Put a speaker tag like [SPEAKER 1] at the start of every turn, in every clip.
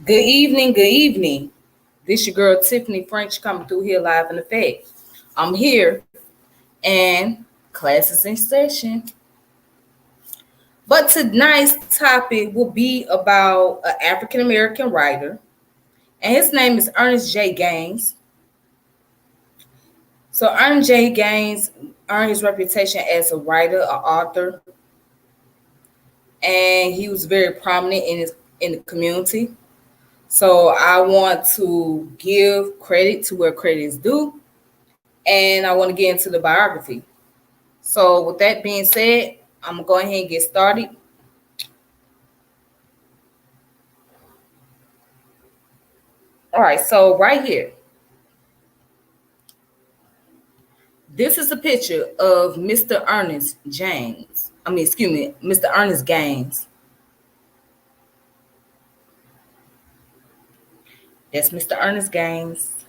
[SPEAKER 1] Good evening, good evening. This your girl Tiffany French coming through here live in effect. I'm here and class is in session. But tonight's topic will be about an African American writer, and his name is Ernest J Gaines. So Ernest J Gaines earned his reputation as a writer, an author, and he was very prominent in the community. So I want to give credit to where credit is due, and I want to get into the biography. So with that being said, I'm gonna go ahead and get started. All right, so right here, this is a picture of Mr. Ernest James. Excuse me, Mr. Ernest Gaines. That's Mr. Ernest Gaines.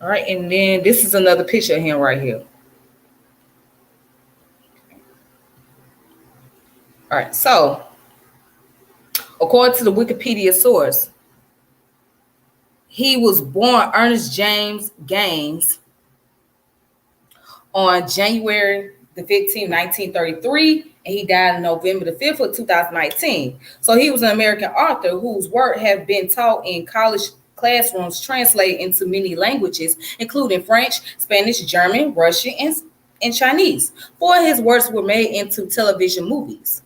[SPEAKER 1] All right, and then this is another picture of him right here. All right, so according to the Wikipedia source, he was born Ernest James Gaines on January the 15th, 1933, and he died on November the 5th of 2019. So he was an American author whose work have been taught in college classrooms, translated into many languages, including French, Spanish, German, Russian, and Chinese. Four of his works were made into television movies.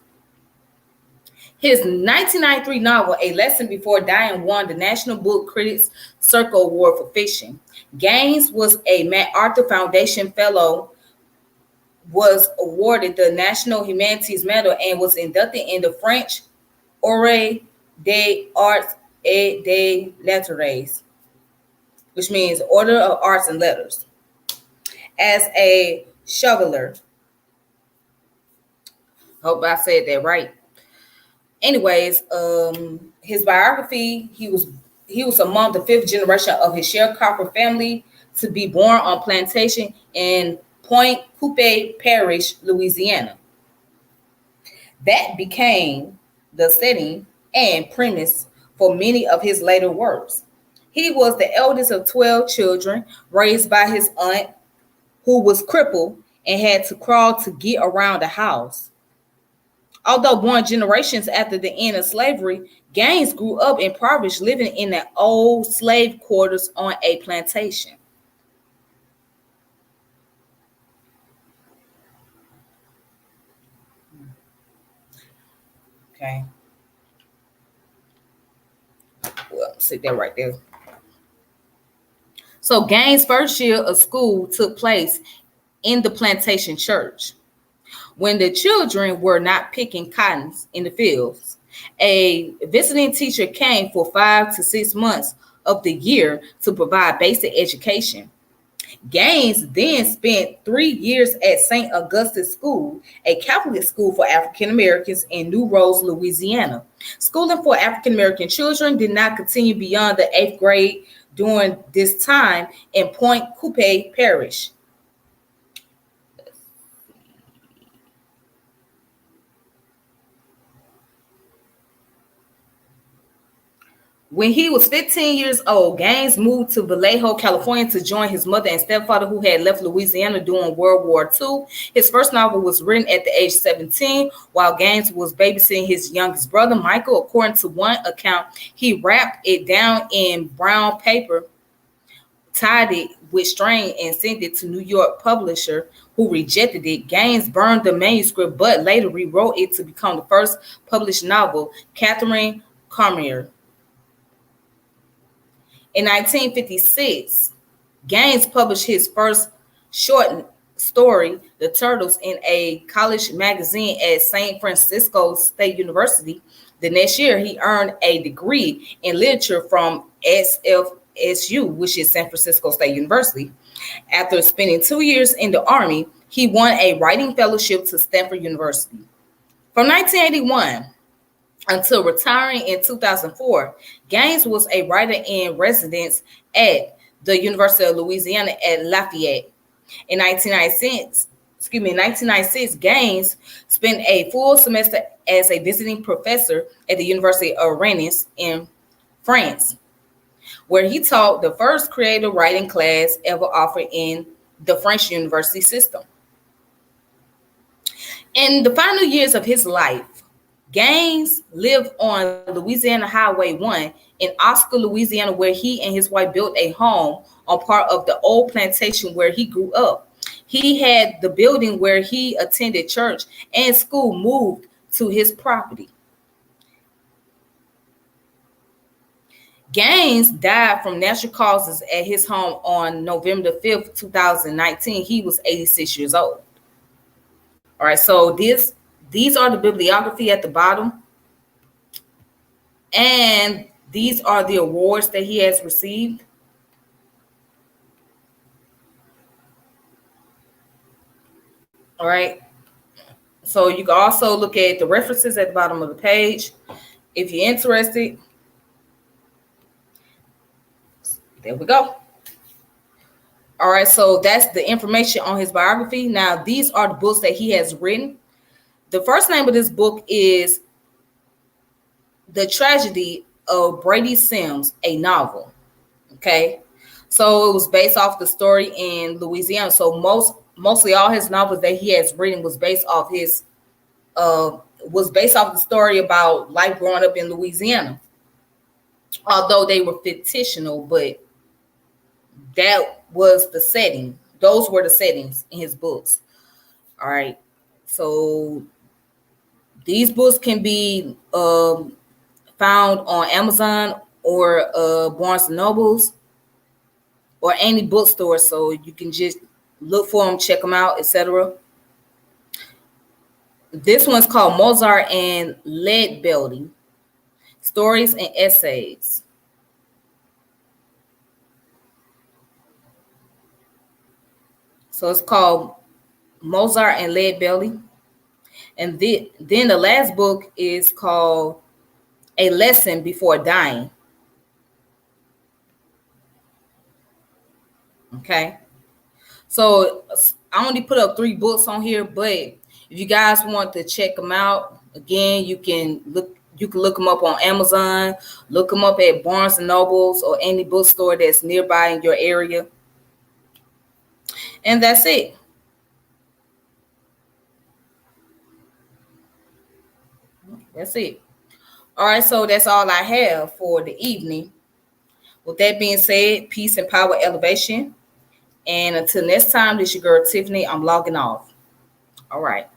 [SPEAKER 1] His 1993 novel, A Lesson Before Dying, won the National Book Critics Circle Award for Fiction. Gaines was a MacArthur Foundation Fellow, was awarded the National Humanities Medal, and was inducted in the French Ordre des Arts et des Lettres, which means Order of Arts and Letters, as a Chevalier. Hope I said that right. Anyways, his biography, he was among the fifth generation of his sharecropper family to be born on plantation in Point Coupe Parish, Louisiana. That became the setting and premise for many of his later works. He was the eldest of 12 children raised by his aunt, who was crippled and had to crawl to get around the house. Although born generations after the end of slavery, Gaines grew up impoverished, living in the old slave quarters on a plantation. Okay. Well, sit there right there. So Gaines' first year of school took place in the plantation church. When the children were not picking cottons in the fields, a visiting teacher came for 5 to 6 months of the year to provide basic education. Gaines then spent 3 years at St. Augustus School, a Catholic school for African Americans in New Roads, Louisiana. Schooling for African American children did not continue beyond the 8th grade during this time in Point Coupe Parish. When he was 15 years old, Gaines moved to Vallejo, California to join his mother and stepfather who had left Louisiana during World War II. His first novel was written at the age of 17 while Gaines was babysitting his youngest brother, Michael. According to one account, he wrapped it down in brown paper, tied it with string, and sent it to New York publisher who rejected it. Gaines burned the manuscript but later rewrote it to become the first published novel, Catherine Cormier. In 1956, Gaines published his first short story, The Turtles, in a college magazine at San Francisco State University. The next year, he earned a degree in literature from SFSU, which is San Francisco State University. After spending 2 years in the Army, he won a writing fellowship to Stanford University. From 1981 until retiring in 2004, Gaines was a writer in residence at the University of Louisiana at Lafayette. In 1996, in 1996, Gaines spent a full semester as a visiting professor at the University of Rennes in France, where he taught the first creative writing class ever offered in the French university system. In the final years of his life, Gaines lived on Louisiana Highway 1 in Oscar, Louisiana, where he and his wife built a home on part of the old plantation where he grew up. He had the building where he attended church and school moved to his property. Gaines died from natural causes at his home on November the 5th, 2019. He was 86 years old. All right, so these are the bibliography at the bottom. And these are the awards that he has received. All right. So you can also look at the references at the bottom of the page if you're interested. There we go. All right, so that's the information on his biography. Now, these are the books that he has written. The first name of this book is The Tragedy of Brady Sims, a novel. Okay, so it was based off the story in Louisiana. So mostly all his novels that he has written was based off the story about life growing up in Louisiana. Although they were fictional, but that was the setting. Those were the settings in his books. All right, so these books can be found on Amazon or Barnes and Nobles or any bookstore, so you can just look for them, check them out, etc. This one's called Mozart and Leadbelly, Stories and Essays. So it's called Mozart and Leadbelly. And then the last book is called A Lesson Before Dying. Okay. So I only put up 3 books on here, but if you guys want to check them out, again, you can look them up on Amazon, look them up at Barnes and Nobles or any bookstore that's nearby in your area. And that's it. That's it. All right, so that's all I have for the evening. With that being said, peace and power elevation. And until next time, this is your girl Tiffany. I'm logging off. All right.